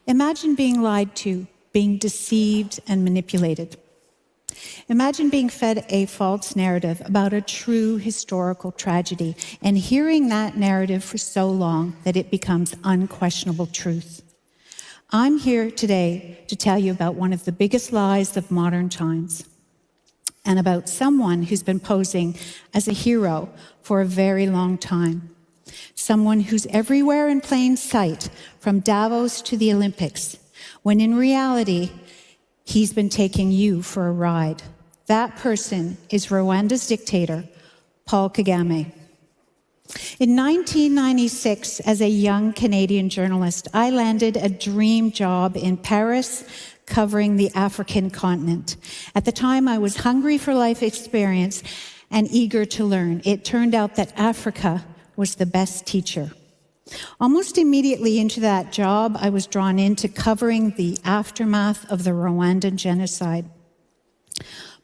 Imagine being lied to, being deceived and manipulated. Imagine being fed a false narrative about a true historical tragedy and hearing that narrative for so long that it becomes unquestionable truth. I'm here today to tell you about one of the biggest lies of modern times and about someone who's been posing as a hero for a very long time. Someone who's everywhere in plain sight, from Davos to the Olympics, when in reality, he's been taking you for a ride. That person is Rwanda's dictator, Paul Kagame. In 1996, as a young Canadian journalist, I landed a dream job in Paris covering the African continent. At the time, I was hungry for life experience and eager to learn. It turned out that Africa was the best teacher. Almost immediately into that job, I was drawn into covering the aftermath of the Rwandan genocide.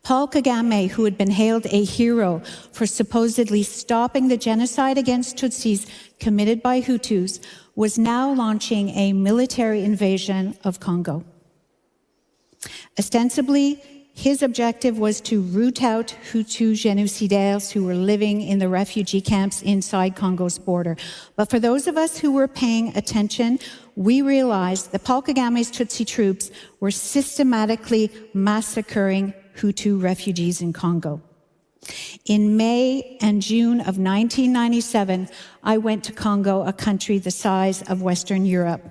Paul Kagame, who had been hailed a hero for supposedly stopping the genocide against Tutsis committed by Hutus, was now launching a military invasion of Congo. Ostensibly, his objective was to root out Hutu genocidaires who were living in the refugee camps inside Congo's border. But for those of us who were paying attention, we realized that Paul Kagame's Tutsi troops were systematically massacring Hutu refugees in Congo. In May and June of 1997, I went to Congo, a country the size of Western Europe.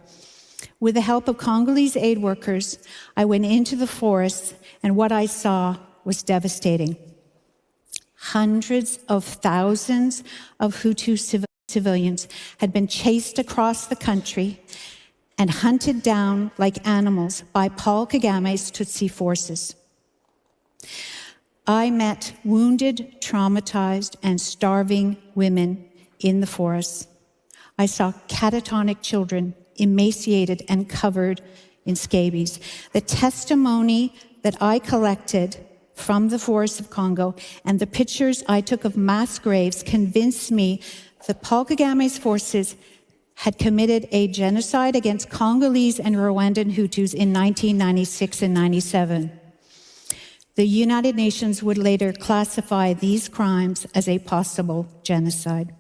With the help of Congolese aid workers, I went into the forests, and what I saw was devastating. Hundreds of thousands of Hutu civilians had been chased across the country and hunted down like animals by Paul Kagame's Tutsi forces. I met wounded, traumatized, and starving women in the forests. I saw catatonic children, emaciated and covered in scabies. The testimony that I collected from the forests of Congo and the pictures I took of mass graves convinced me that Paul Kagame's forces had committed a genocide against Congolese and Rwandan Hutus in 1996 and 97. The United Nations would later classify these crimes as a possible genocide.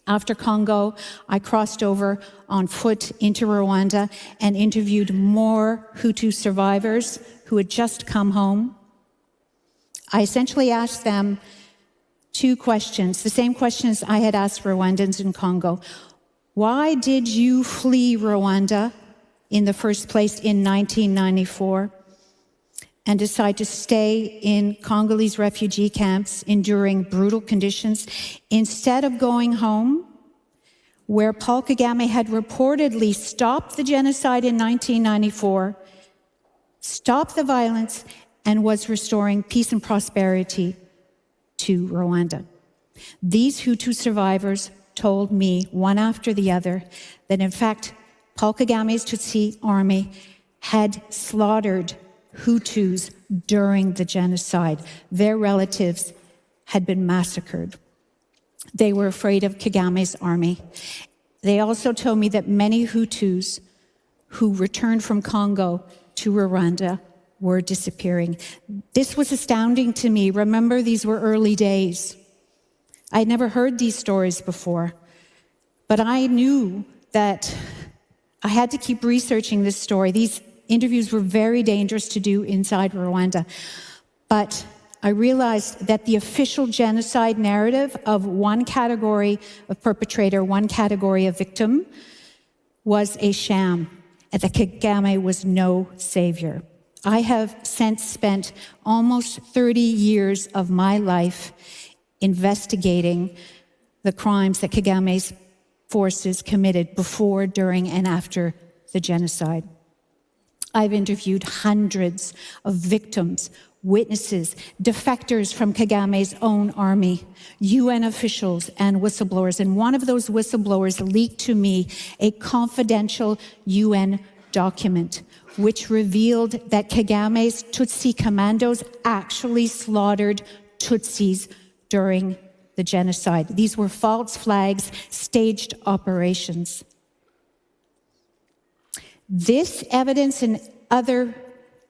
After Congo, I crossed over on foot into Rwanda and interviewed more Hutu survivors who had just come home. I essentially asked them two questions, the same questions I had asked Rwandans in Congo. Why did you flee Rwanda in the first place in 1994 and decide to stay in Congolese refugee camps, enduring brutal conditions, instead of going home, where Paul Kagame had reportedly stopped the genocide in 1994, stopped the violence, and was restoring peace and prosperity to Rwanda? These Hutu survivors told me, one after the other, that in fact, Paul Kagame's Tutsi army had slaughtered Hutus during the genocide. Their relatives had been massacred. They were afraid of Kagame's army. They also told me that many Hutus who returned from Congo to Rwanda were disappearing. This was astounding to me. Remember, these were early days. I'd never heard these stories before, but I knew that I had to keep researching this story. These interviews were very dangerous to do inside Rwanda, but I realized that the official genocide narrative of one category of perpetrator, one category of victim, was a sham, and that Kagame was no savior. I have since spent almost 30 years of my life investigating the crimes that Kagame's forces committed before, during, and after the genocide. I've interviewed hundreds of victims, witnesses, defectors from Kagame's own army, UN officials, and whistleblowers. And one of those whistleblowers leaked to me a confidential UN document which revealed that Kagame's Tutsi commandos actually slaughtered Tutsis during the genocide. These were false flags, staged operations. This evidence and other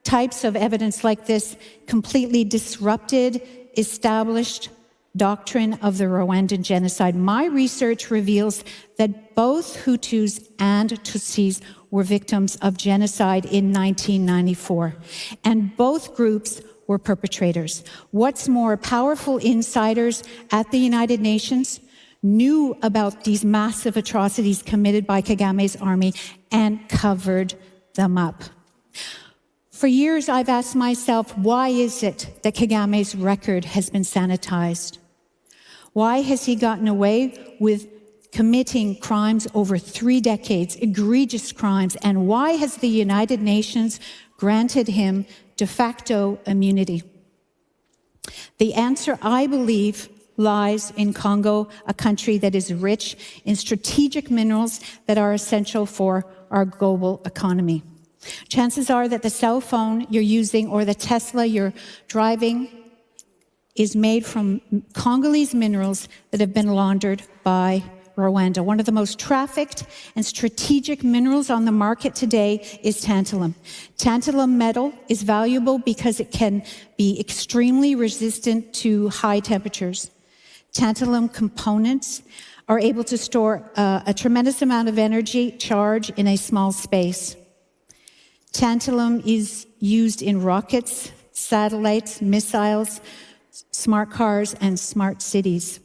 types of evidence like this completely disrupted established doctrine of the Rwandan genocide. My research reveals that both Hutus and Tutsis were victims of genocide in 1994, and both groups were perpetrators. What's more, powerful insiders at the United Nations knew about these massive atrocities committed by Kagame's army and covered them up. For years, I've asked myself, why is it that Kagame's record has been sanitized? Why has he gotten away with committing crimes over 3 decades, egregious crimes, and why has the United Nations granted him de facto immunity? The answer, I believe, lies in Congo, a country that is rich in strategic minerals that are essential for our global economy. Chances are that the cell phone you're using or the Tesla you're driving is made from Congolese minerals that have been laundered by Rwanda. One of the most trafficked and strategic minerals on the market today is tantalum. Tantalum metal is valuable because it can be extremely resistant to high temperatures. Tantalum components are able to store a tremendous amount of energy charge in a small space. Tantalum is used in rockets, satellites, missiles, smart cars, and smart cities.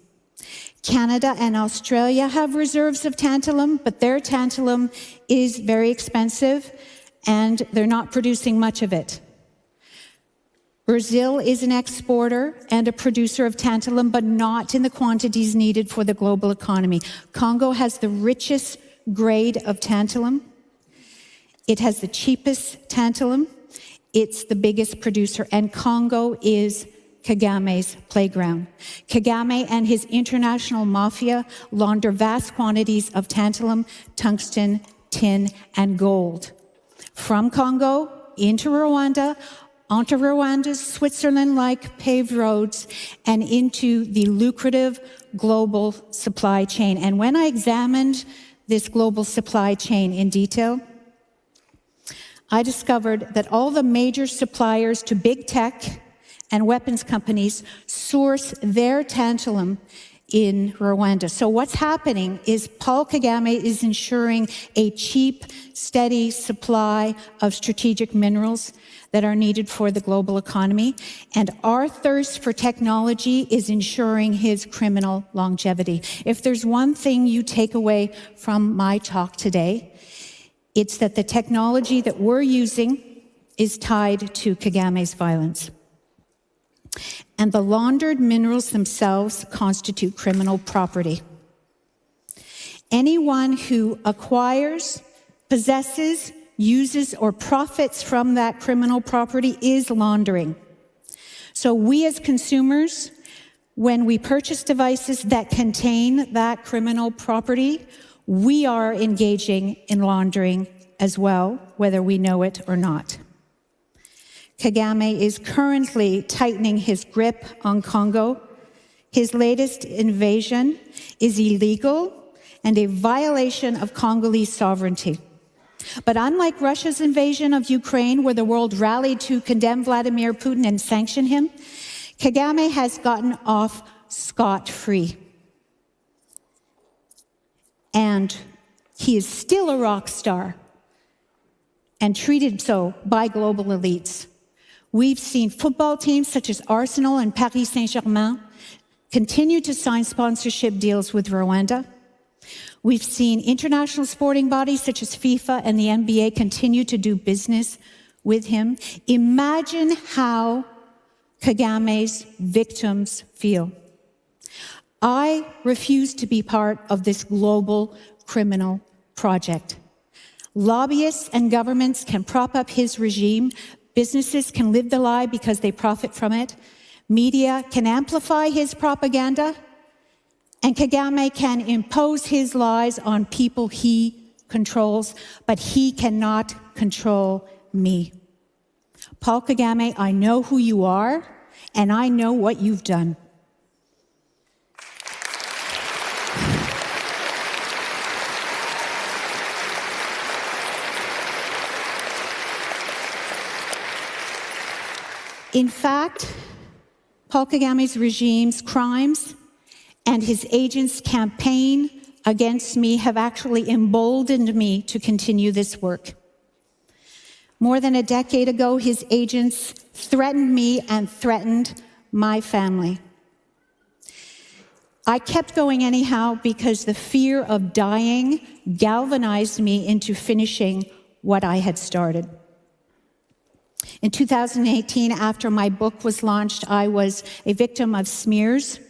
Canada and Australia have reserves of tantalum, but their tantalum is very expensive, and they're not producing much of it. Brazil is an exporter and a producer of tantalum, but not in the quantities needed for the global economy. Congo has the richest grade of tantalum. It has the cheapest tantalum. It's the biggest producer, and Congo is Kagame's playground. Kagame and his international mafia launder vast quantities of tantalum, tungsten, tin, and gold from Congo into Rwanda, onto Rwanda's Switzerland-like paved roads, and into the lucrative global supply chain. And when I examined this global supply chain in detail, I discovered that all the major suppliers to big tech and weapons companies source their tantalum in Rwanda. So what's happening is Paul Kagame is ensuring a cheap, steady supply of strategic minerals that are needed for the global economy. And our thirst for technology is ensuring his criminal longevity. If there's one thing you take away from my talk today, it's that the technology that we're using is tied to Kagame's violence. And the laundered minerals themselves constitute criminal property. Anyone who acquires, possesses, uses, or profits from that criminal property is laundering. So we as consumers, when we purchase devices that contain that criminal property, we are engaging in laundering as well, whether we know it or not. Kagame is currently tightening his grip on Congo. His latest invasion is illegal and a violation of Congolese sovereignty. But unlike Russia's invasion of Ukraine, where the world rallied to condemn Vladimir Putin and sanction him, Kagame has gotten off scot-free. And he is still a rock star and treated so by global elites. We've seen football teams such as Arsenal and Paris Saint-Germain continue to sign sponsorship deals with Rwanda. We've seen international sporting bodies such as FIFA and the NBA continue to do business with him. Imagine how Kagame's victims feel. I refuse to be part of this global criminal project. Lobbyists and governments can prop up his regime. Businesses can live the lie because they profit from it. Media can amplify his propaganda. And Kagame can impose his lies on people he controls, but he cannot control me. Paul Kagame, I know who you are, and I know what you've done. In fact, Paul Kagame's regime's crimes and his agents' campaign against me have actually emboldened me to continue this work. More than a decade ago, his agents threatened me and threatened my family. I kept going anyhow because the fear of dying galvanized me into finishing what I had started. In 2018, after my book was launched, I was a victim of smears.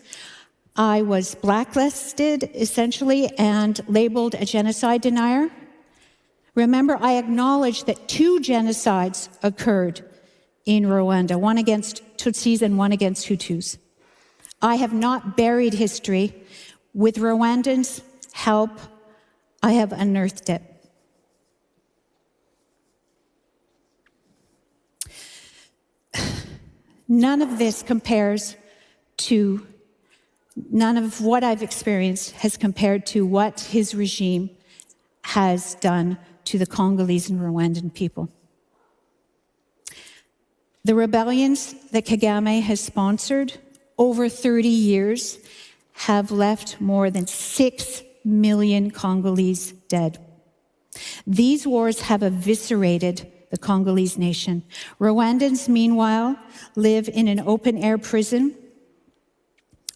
I was blacklisted, essentially, and labeled a genocide denier. Remember, I acknowledged that 2 genocides occurred in Rwanda, one against Tutsis and one against Hutus. I have not buried history. With Rwandans' help, I have unearthed it. None of what I've experienced has compared to what his regime has done to the Congolese and Rwandan people. The rebellions that Kagame has sponsored over 30 years have left more than 6 million Congolese dead. These wars have eviscerated the Congolese nation. Rwandans, meanwhile, live in an open-air prison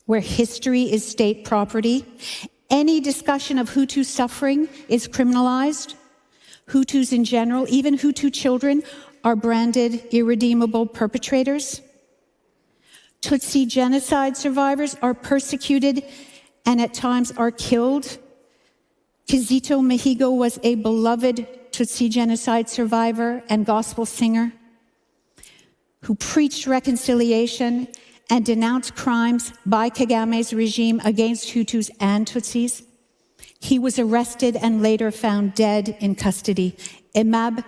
where history is state property. Any discussion of Hutu suffering is criminalized. Hutus in general, even Hutu children, are branded irredeemable perpetrators. Tutsi genocide survivors are persecuted and at times are killed. Kizito Mihigo was a beloved Tutsi genocide survivor and gospel singer who preached reconciliation and denounced crimes by Kagame's regime against Hutus and Tutsis. He was arrested and later found dead in custody. Emab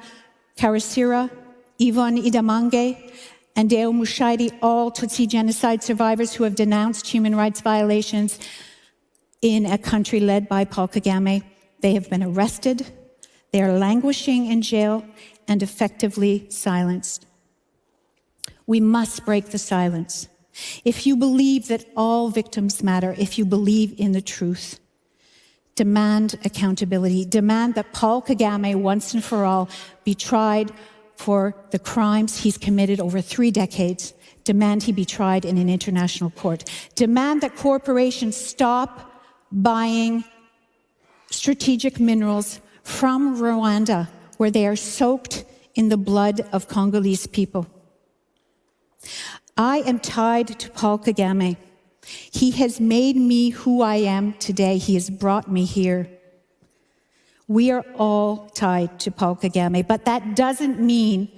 Karasira, Yvonne Idamange, and Deo Mushaidi, all Tutsi genocide survivors who have denounced human rights violations in a country led by Paul Kagame. They have been arrested, they are languishing in jail, and effectively silenced. We must break the silence. If you believe that all victims matter, if you believe in the truth, demand accountability. Demand that Paul Kagame, once and for all, be tried for the crimes he's committed over 3 decades. Demand he be tried in an international court. Demand that corporations stop buying strategic minerals from Rwanda, where they are soaked in the blood of Congolese people. I am tied to Paul Kagame. He has made me who I am today. He has brought me here. We are all tied to Paul Kagame, but that doesn't mean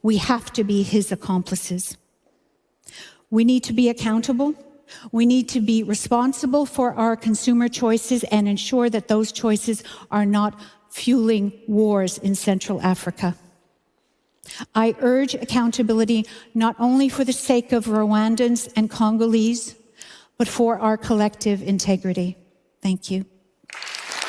we have to be his accomplices. We need to be accountable. We need to be responsible for our consumer choices and ensure that those choices are not fueling wars in Central Africa. I urge accountability not only for the sake of Rwandans and Congolese, but for our collective integrity. Thank you.